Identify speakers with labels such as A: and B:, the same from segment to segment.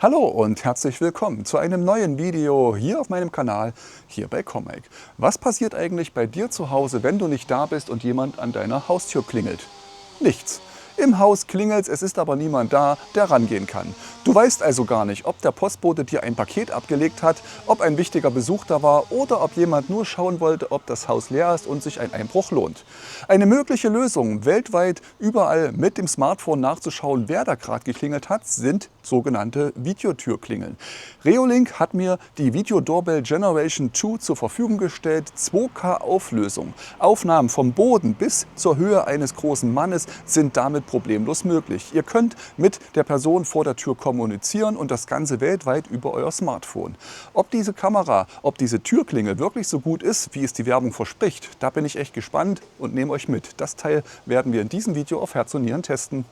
A: Hallo und herzlich willkommen zu einem neuen Video hier auf meinem Kanal, hier bei Comic. Was passiert eigentlich bei dir zu Hause, wenn du nicht da bist und jemand an deiner Haustür klingelt? Nichts. Im Haus klingelt's, es ist aber niemand da, der rangehen kann. Du weißt also gar nicht, ob der Postbote dir ein Paket abgelegt hat, ob ein wichtiger Besuch da war oder ob jemand nur schauen wollte, ob das Haus leer ist und sich ein Einbruch lohnt. Eine mögliche Lösung, weltweit überall mit dem Smartphone nachzuschauen, wer da gerade geklingelt hat, sind sogenannte Videotürklingeln. Reolink hat mir die Video Doorbell Generation 2 zur Verfügung gestellt. 2K Auflösung. Aufnahmen vom Boden bis zur Höhe eines großen Mannes sind damit problemlos möglich. Ihr könnt mit der Person vor der Tür kommunizieren und das Ganze weltweit über euer Smartphone. Ob diese Kamera, ob diese Türklingel wirklich so gut ist, wie es die Werbung verspricht, da bin ich echt gespannt und nehme euch mit. Das Teil werden wir in diesem Video auf Herz und Nieren testen.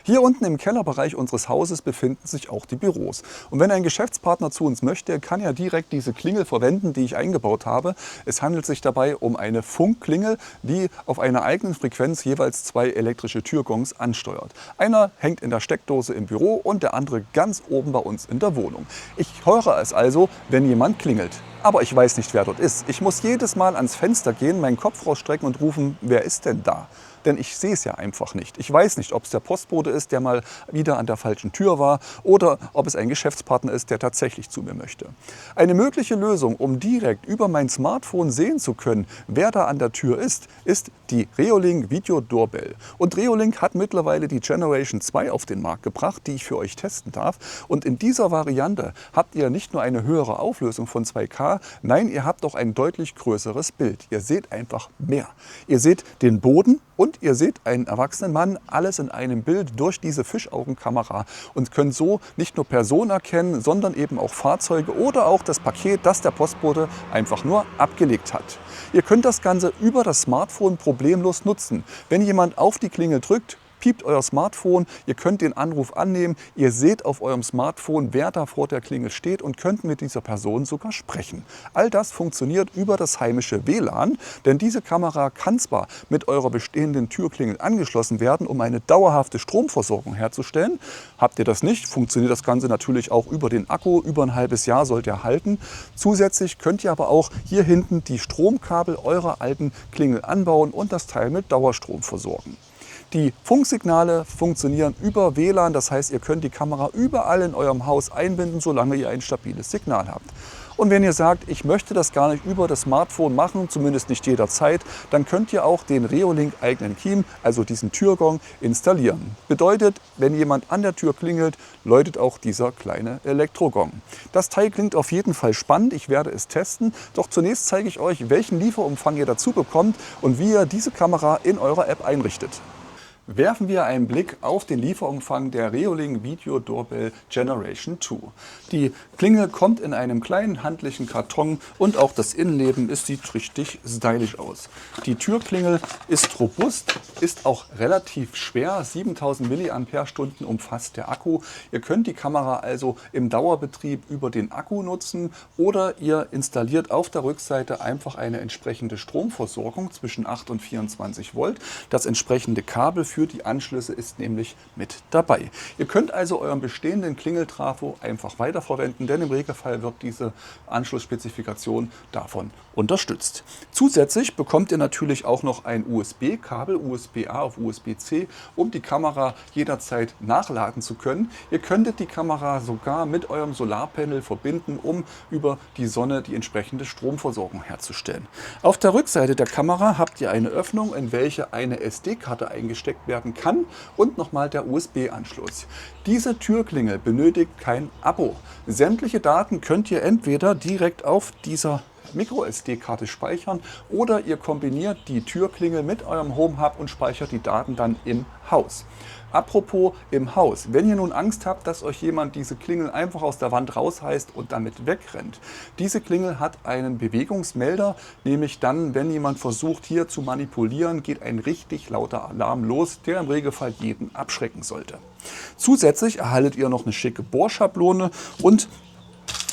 A: Hier unten im Kellerbereich unseres Hauses befinden sich auch die Büros. Und wenn ein Geschäftspartner zu uns möchte, kann er direkt diese Klingel verwenden, die ich eingebaut habe. Es handelt sich dabei um eine Funkklingel, die auf einer eigenen Frequenz jeweils 2 elektrische Türgongs ansteuert. Einer hängt in der Steckdose im Büro und der andere ganz oben bei uns in der Wohnung. Ich höre es also, wenn jemand klingelt. Aber ich weiß nicht, wer dort ist. Ich muss jedes Mal ans Fenster gehen, meinen Kopf rausstrecken und rufen, wer ist denn da? Denn ich sehe es ja einfach nicht. Ich weiß nicht, ob es der Postbote ist, der mal wieder an der falschen Tür war, oder ob es ein Geschäftspartner ist, der tatsächlich zu mir möchte. Eine mögliche Lösung, um direkt über mein Smartphone sehen zu können, wer da an der Tür ist, ist die Reolink Video Doorbell. Und Reolink hat mittlerweile die Generation 2 auf den Markt gebracht, die ich für euch testen darf. Und in dieser Variante habt ihr nicht nur eine höhere Auflösung von 2K, nein, ihr habt auch ein deutlich größeres Bild. Ihr seht einfach mehr. Ihr seht den Boden und ihr seht einen erwachsenen Mann, alles in einem Bild durch diese Fischaugenkamera und könnt so nicht nur Personen erkennen, sondern eben auch Fahrzeuge oder auch das Paket, das der Postbote einfach nur abgelegt hat. Ihr könnt das Ganze über das Smartphone problemlos nutzen. Wenn jemand auf die Klingel drückt, piept euer Smartphone, ihr könnt den Anruf annehmen, ihr seht auf eurem Smartphone, wer da vor der Klingel steht und könnt mit dieser Person sogar sprechen. All das funktioniert über das heimische WLAN, denn diese Kamera kann zwar mit eurer bestehenden Türklingel angeschlossen werden, um eine dauerhafte Stromversorgung herzustellen. Habt ihr das nicht, funktioniert das Ganze natürlich auch über den Akku, über ein halbes Jahr sollt ihr halten. Zusätzlich könnt ihr aber auch hier hinten die Stromkabel eurer alten Klingel anbauen und das Teil mit Dauerstrom versorgen. Die Funksignale funktionieren über WLAN, das heißt, ihr könnt die Kamera überall in eurem Haus einbinden, solange ihr ein stabiles Signal habt. Und wenn ihr sagt, ich möchte das gar nicht über das Smartphone machen, zumindest nicht jederzeit, dann könnt ihr auch den Reolink eigenen Kiem, also diesen Türgong, installieren. Bedeutet, wenn jemand an der Tür klingelt, läutet auch dieser kleine Elektrogong. Das Teil klingt auf jeden Fall spannend, ich werde es testen. Doch zunächst zeige ich euch, welchen Lieferumfang ihr dazu bekommt und wie ihr diese Kamera in eurer App einrichtet. Werfen wir einen Blick auf den Lieferumfang der Reolink Video Doorbell Generation 2. Die Klingel kommt in einem kleinen handlichen Karton und auch das Innenleben sieht richtig stylisch aus. Die Türklingel ist robust, ist auch relativ schwer, 7000 mAh umfasst der Akku. Ihr könnt die Kamera also im Dauerbetrieb über den Akku nutzen oder ihr installiert auf der Rückseite einfach eine entsprechende Stromversorgung zwischen 8 und 24 Volt. Das entsprechende Kabel für die Anschlüsse ist nämlich mit dabei. Ihr könnt also euren bestehenden Klingeltrafo einfach weiterverwenden, denn im Regelfall wird diese Anschlussspezifikation davon unterstützt. Zusätzlich bekommt ihr natürlich auch noch ein USB-Kabel, USB-A auf USB-C, um die Kamera jederzeit nachladen zu können. Ihr könntet die Kamera sogar mit eurem Solarpanel verbinden, um über die Sonne die entsprechende Stromversorgung herzustellen. Auf der Rückseite der Kamera habt ihr eine Öffnung, in welche eine SD-Karte eingesteckt werden kann und nochmal der USB-Anschluss. Diese Türklingel benötigt kein Abo. Sämtliche Daten könnt ihr entweder direkt auf dieser Micro-SD-Karte speichern oder ihr kombiniert die Türklingel mit eurem Home Hub und speichert die Daten dann im Haus. Apropos im Haus, wenn ihr nun Angst habt, dass euch jemand diese Klingel einfach aus der Wand rausreißt und damit wegrennt. Diese Klingel hat einen Bewegungsmelder, nämlich dann, wenn jemand versucht hier zu manipulieren, geht ein richtig lauter Alarm los, der im Regelfall jeden abschrecken sollte. Zusätzlich erhaltet ihr noch eine schicke Bohrschablone und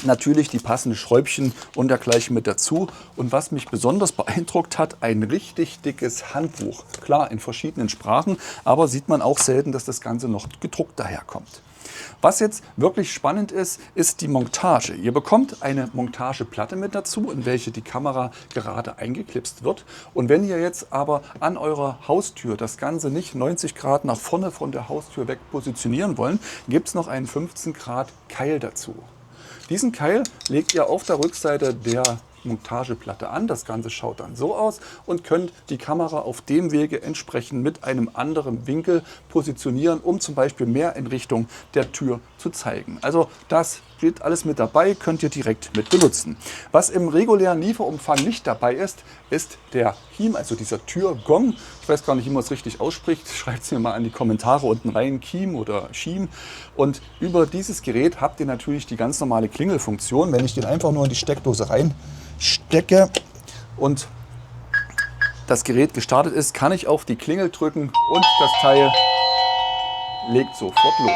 A: Natürlich die passenden Schräubchen und dergleichen mit dazu. Und was mich besonders beeindruckt hat, ein richtig dickes Handbuch. Klar, in verschiedenen Sprachen, aber sieht man auch selten, dass das Ganze noch gedruckt daherkommt. Was jetzt wirklich spannend ist, ist die Montage. Ihr bekommt eine Montageplatte mit dazu, in welche die Kamera gerade eingeklipst wird. Und wenn ihr jetzt aber an eurer Haustür das Ganze nicht 90 Grad nach vorne von der Haustür weg positionieren wollen, gibt es noch einen 15 Grad Keil dazu. Diesen Keil legt ihr auf der Rückseite der Montageplatte an. Das Ganze schaut dann so aus und könnt die Kamera auf dem Wege entsprechend mit einem anderen Winkel positionieren, um zum Beispiel mehr in Richtung der Tür zu zeigen. Also das steht alles mit dabei, könnt ihr direkt mit benutzen. Was im regulären Lieferumfang nicht dabei ist, ist der Kiem, also dieser Türgong. Ich weiß gar nicht, wie man es richtig ausspricht. Schreibt es mir mal in die Kommentare unten rein, Kiem oder Schiem. Und über dieses Gerät habt ihr natürlich die ganz normale Klingelfunktion. Wenn ich den einfach nur in die Steckdose reinstecke und das Gerät gestartet ist, kann ich auf die Klingel drücken und das Teil legt sofort los.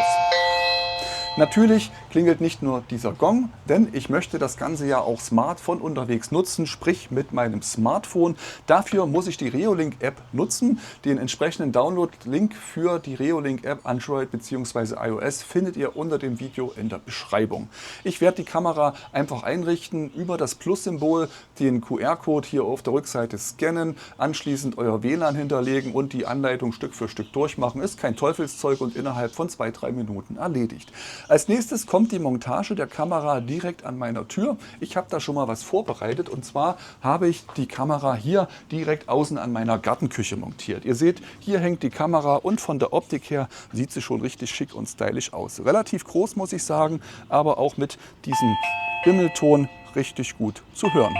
A: Natürlich klingelt nicht nur dieser Gong, denn ich möchte das Ganze ja auch smart von unterwegs nutzen, sprich mit meinem Smartphone. Dafür muss ich die Reolink-App nutzen. Den entsprechenden Download-Link für die Reolink-App Android bzw. iOS findet ihr unter dem Video in der Beschreibung. Ich werde die Kamera einfach einrichten, über das Plus-Symbol den QR-Code hier auf der Rückseite scannen, anschließend euer WLAN hinterlegen und die Anleitung Stück für Stück durchmachen. Ist kein Teufelszeug und innerhalb von 2-3 Minuten erledigt. Als nächstes kommt die Montage der Kamera direkt an meiner Tür. Ich habe da schon mal was vorbereitet und zwar habe ich die Kamera hier direkt außen an meiner Gartenküche montiert. Ihr seht, hier hängt die Kamera und von der Optik her sieht sie schon richtig schick und stylisch aus. Relativ groß, muss ich sagen, aber auch mit diesem Bimmelton richtig gut zu hören.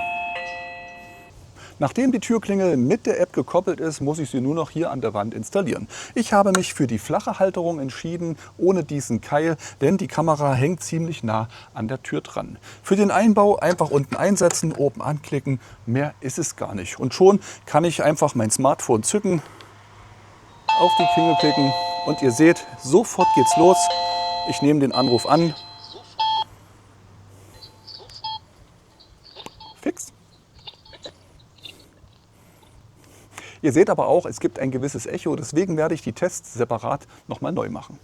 A: Nachdem die Türklingel mit der App gekoppelt ist, muss ich sie nur noch hier an der Wand installieren. Ich habe mich für die flache Halterung entschieden, ohne diesen Keil, denn die Kamera hängt ziemlich nah an der Tür dran. Für den Einbau einfach unten einsetzen, oben anklicken, mehr ist es gar nicht. Und schon kann ich einfach mein Smartphone zücken, auf die Klingel klicken und ihr seht, sofort geht's los. Ich nehme den Anruf an. Fix. Ihr seht aber auch, es gibt ein gewisses Echo, deswegen werde ich die Tests separat nochmal neu machen.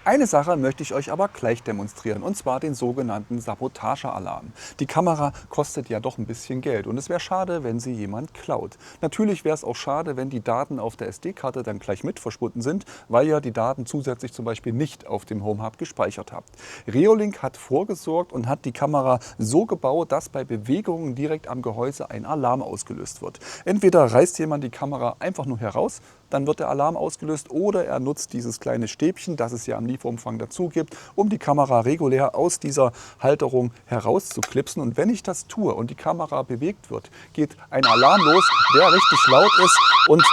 A: Eine Sache möchte ich euch aber gleich demonstrieren, und zwar den sogenannten Sabotagealarm. Die Kamera kostet ja doch ein bisschen Geld und es wäre schade, wenn sie jemand klaut. Natürlich wäre es auch schade, wenn die Daten auf der SD-Karte dann gleich mit verschwunden sind, weil ihr die Daten zusätzlich zum Beispiel nicht auf dem Home Hub gespeichert habt. Reolink hat vorgesorgt und hat die Kamera so gebaut, dass bei Bewegungen direkt am Gehäuse ein Alarm ausgelöst wird. Entweder reißt jemand die Kamera einfach nur heraus, dann wird der Alarm ausgelöst, oder er nutzt dieses kleine Stäbchen, das es ja am Lieferumfang dazu gibt, um die Kamera regulär aus dieser Halterung herauszuklipsen. Und wenn ich das tue und die Kamera bewegt wird, geht ein Alarm los, der richtig laut ist und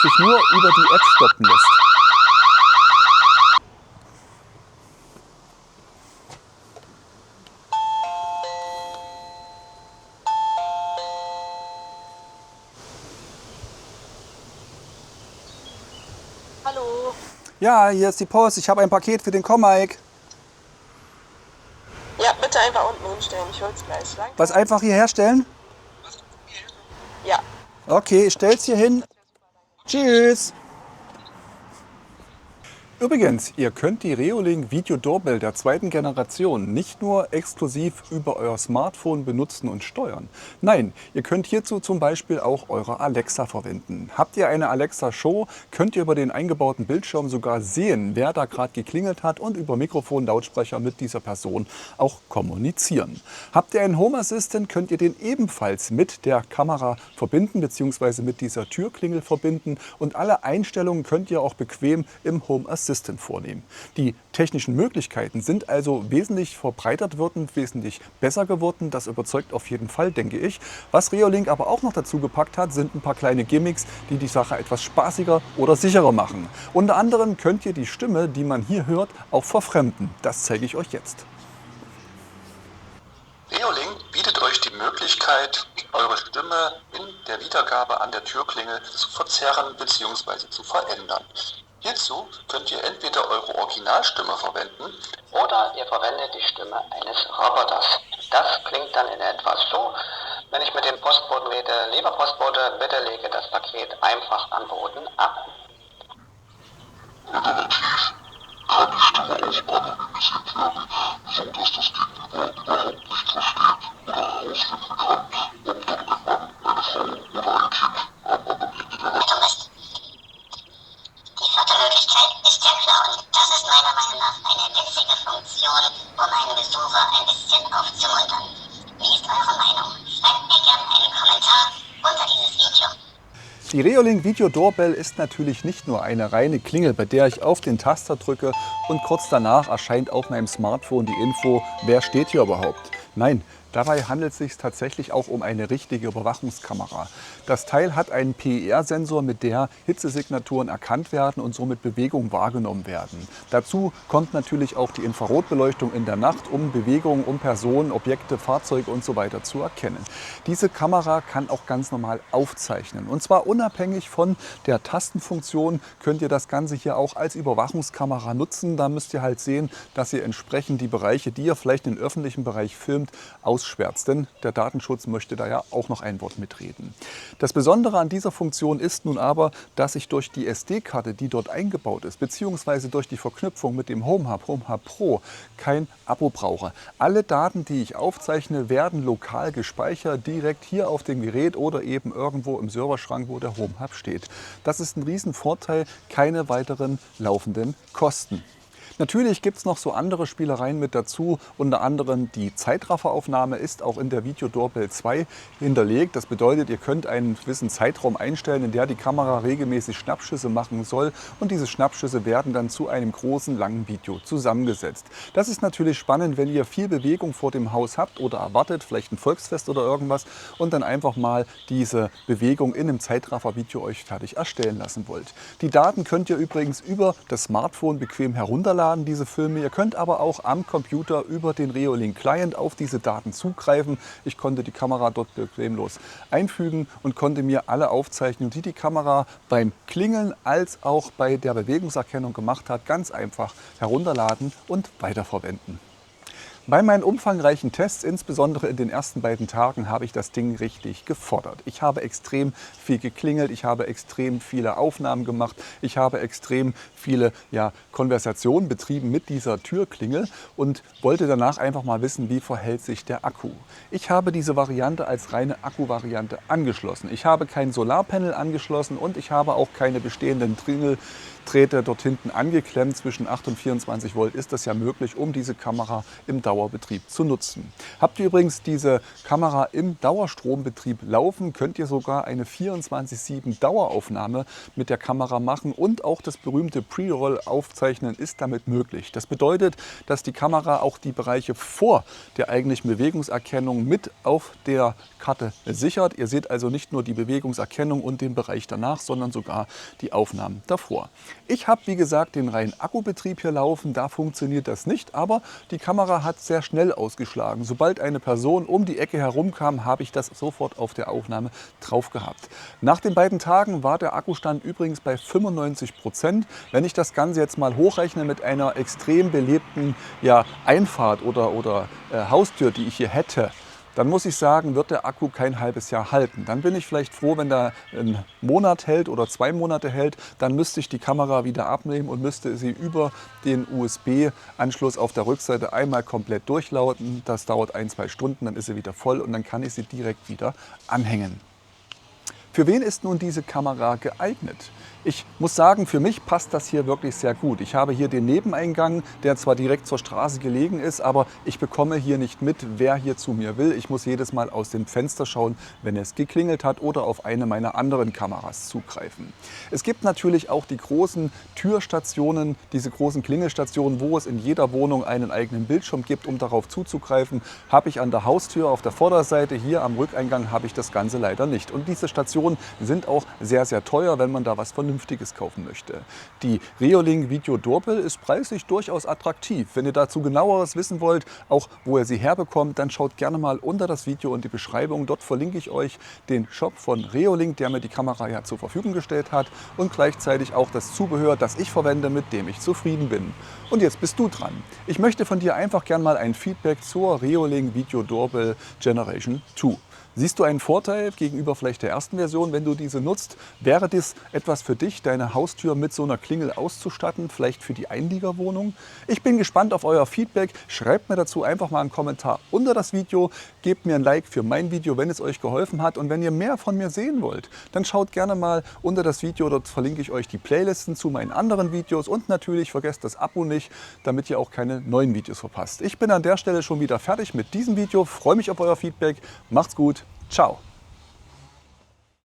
A: sich nur über die App stoppen lässt.
B: Hallo.
A: Ja, hier ist die Post. Ich habe ein Paket für den Comic.
B: Ja, bitte einfach unten hinstellen. Ich hol's gleich. Danke.
A: Was einfach hier herstellen?
B: Ja.
A: Okay, ich stell's hier hin. Tschüss. Übrigens, ihr könnt die Reolink Video Doorbell der zweiten Generation nicht nur exklusiv über euer Smartphone benutzen und steuern. Nein, ihr könnt hierzu zum Beispiel auch eure Alexa verwenden. Habt ihr eine Alexa Show, könnt ihr über den eingebauten Bildschirm sogar sehen, wer da gerade geklingelt hat, und über Mikrofon, Lautsprecher mit dieser Person auch kommunizieren. Habt ihr einen Home Assistant, könnt ihr den ebenfalls mit der Kamera verbinden bzw. mit dieser Türklingel verbinden, und alle Einstellungen könnt ihr auch bequem im Home Assistant vornehmen. Die technischen Möglichkeiten sind also wesentlich verbreitert worden, wesentlich besser geworden. Das überzeugt auf jeden Fall, denke ich. Was Reolink aber auch noch dazu gepackt hat, sind ein paar kleine Gimmicks, die die Sache etwas spaßiger oder sicherer machen. Unter anderem könnt ihr die Stimme, die man hier hört, auch verfremden. Das zeige ich euch jetzt.
C: Reolink bietet euch die Möglichkeit, eure Stimme in
A: der Wiedergabe an der Türklingel zu verzerren bzw. zu verändern. Hierzu könnt ihr entweder eure Originalstimme verwenden
C: oder ihr verwendet die Stimme eines Roboters. Das klingt dann in etwa so, wenn ich mit dem Postboten rede: Lieber Postbote, bitte lege das Paket einfach am Boden ab.
D: Die vierte Möglichkeit ist der Clown. Das ist meiner Meinung nach eine witzige Funktion, um einen Besucher ein bisschen aufzumuntern. Wie ist eure Meinung? Schreibt mir gerne einen Kommentar unter dieses Video.
A: Die Reolink Video Doorbell ist natürlich nicht nur eine reine Klingel, bei der ich auf den Taster drücke und kurz danach erscheint auf meinem Smartphone die Info, wer steht hier überhaupt. Nein, dabei handelt es sich tatsächlich auch um eine richtige Überwachungskamera. Das Teil hat einen PIR-Sensor, mit der Hitzesignaturen erkannt werden und somit Bewegung wahrgenommen werden. Dazu kommt natürlich auch die Infrarotbeleuchtung in der Nacht, um Bewegungen, um Personen, Objekte, Fahrzeuge und so weiter zu erkennen. Diese Kamera kann auch ganz normal aufzeichnen. Und zwar unabhängig von der Tastenfunktion könnt ihr das Ganze hier auch als Überwachungskamera nutzen. Da müsst ihr halt sehen, dass ihr entsprechend die Bereiche, die ihr vielleicht im öffentlichen Bereich filmt, ausschwärzt. Denn der Datenschutz möchte da ja auch noch ein Wort mitreden. Das Besondere an dieser Funktion ist nun aber, dass ich durch die SD-Karte, die dort eingebaut ist, beziehungsweise durch die Verknüpfung mit dem HomeHub Pro, kein Abo brauche. Alle Daten, die ich aufzeichne, werden lokal gespeichert, direkt hier auf dem Gerät oder eben irgendwo im Serverschrank, wo der HomeHub steht. Das ist ein Riesenvorteil, keine weiteren laufenden Kosten. Natürlich gibt es noch so andere Spielereien mit dazu. Unter anderem die Zeitrafferaufnahme ist auch in der Video Doorbell 2 hinterlegt. Das bedeutet, ihr könnt einen gewissen Zeitraum einstellen, in der die Kamera regelmäßig Schnappschüsse machen soll. Und diese Schnappschüsse werden dann zu einem großen, langen Video zusammengesetzt. Das ist natürlich spannend, wenn ihr viel Bewegung vor dem Haus habt oder erwartet, vielleicht ein Volksfest oder irgendwas, und dann einfach mal diese Bewegung in einem Zeitraffer-Video euch fertig erstellen lassen wollt. Die Daten könnt ihr übrigens über das Smartphone bequem herunterladen, diese Filme. Ihr könnt aber auch am Computer über den Reolink Client auf diese Daten zugreifen. Ich konnte die Kamera dort bequemlos einfügen und konnte mir alle Aufzeichnungen, die die Kamera beim Klingeln als auch bei der Bewegungserkennung gemacht hat, ganz einfach herunterladen und weiterverwenden. Bei meinen umfangreichen Tests, insbesondere in den ersten beiden Tagen, habe ich das Ding richtig gefordert. Ich habe extrem viel geklingelt, ich habe extrem viele Aufnahmen gemacht, ich habe extrem viele Konversationen betrieben mit dieser Türklingel und wollte danach einfach mal wissen, wie verhält sich der Akku. Ich habe diese Variante als reine Akku-Variante angeschlossen. Ich habe kein Solarpanel angeschlossen und ich habe auch keine bestehenden Klingeldrähte dort hinten angeklemmt. Zwischen 8 und 24 Volt ist das ja möglich, um diese Kamera im Dauerbetrieb zu nutzen. Habt ihr übrigens diese Kamera im Dauerstrombetrieb laufen, könnt ihr sogar eine 24/7 Daueraufnahme mit der Kamera machen und auch das berühmte Pre-Roll aufzeichnen ist damit möglich. Das bedeutet, dass die Kamera auch die Bereiche vor der eigentlichen Bewegungserkennung mit auf der Karte sichert. Ihr seht also nicht nur die Bewegungserkennung und den Bereich danach, sondern sogar die Aufnahmen davor. Ich habe, wie gesagt, den reinen Akkubetrieb hier laufen. Da funktioniert das nicht, aber die Kamera hat sehr schnell ausgeschlagen. Sobald eine Person um die Ecke herumkam, habe ich das sofort auf der Aufnahme drauf gehabt. Nach den beiden Tagen war der Akkustand übrigens bei 95%. Wenn ich das Ganze jetzt mal hochrechne mit einer extrem belebten Einfahrt oder Haustür, die ich hier hätte, dann muss ich sagen, wird der Akku kein halbes Jahr halten. Dann bin ich vielleicht froh, wenn der einen Monat hält oder 2 Monate hält. Dann müsste ich die Kamera wieder abnehmen und müsste sie über den USB-Anschluss auf der Rückseite einmal komplett durchlauten. Das dauert 1-2 Stunden, dann ist sie wieder voll und dann kann ich sie direkt wieder anhängen. Für wen ist nun diese Kamera geeignet? Ich muss sagen, für mich passt das hier wirklich sehr gut. Ich habe hier den Nebeneingang, der zwar direkt zur Straße gelegen ist, aber ich bekomme hier nicht mit, wer hier zu mir will. Ich muss jedes Mal aus dem Fenster schauen, wenn es geklingelt hat oder auf eine meiner anderen Kameras zugreifen. Es gibt natürlich auch die großen Türstationen, diese großen Klingelstationen, wo es in jeder Wohnung einen eigenen Bildschirm gibt, um darauf zuzugreifen. Habe ich an der Haustür auf der Vorderseite, hier am Rückeingang habe ich das Ganze leider nicht. Und diese Station Versionen sind auch sehr, sehr teuer, wenn man da was Vernünftiges kaufen möchte. Die Reolink Video Doorbell ist preislich durchaus attraktiv. Wenn ihr dazu genaueres wissen wollt, auch wo ihr sie herbekommt, dann schaut gerne mal unter das Video und die Beschreibung. Dort verlinke ich euch den Shop von Reolink, der mir die Kamera ja zur Verfügung gestellt hat und gleichzeitig auch das Zubehör, das ich verwende, mit dem ich zufrieden bin. Und jetzt bist du dran. Ich möchte von dir einfach gerne mal ein Feedback zur Reolink Video Doorbell Generation 2. Siehst du einen Vorteil gegenüber vielleicht der ersten Version, wenn du diese nutzt? Wäre das etwas für dich, deine Haustür mit so einer Klingel auszustatten, vielleicht für die Einliegerwohnung? Ich bin gespannt auf euer Feedback. Schreibt mir dazu einfach mal einen Kommentar unter das Video. Gebt mir ein Like für mein Video, wenn es euch geholfen hat. Und wenn ihr mehr von mir sehen wollt, dann schaut gerne mal unter das Video. Dort verlinke ich euch die Playlisten zu meinen anderen Videos. Und natürlich vergesst das Abo nicht, damit ihr auch keine neuen Videos verpasst. Ich bin an der Stelle schon wieder fertig mit diesem Video. Freue mich auf euer Feedback. Macht's gut. Ciao.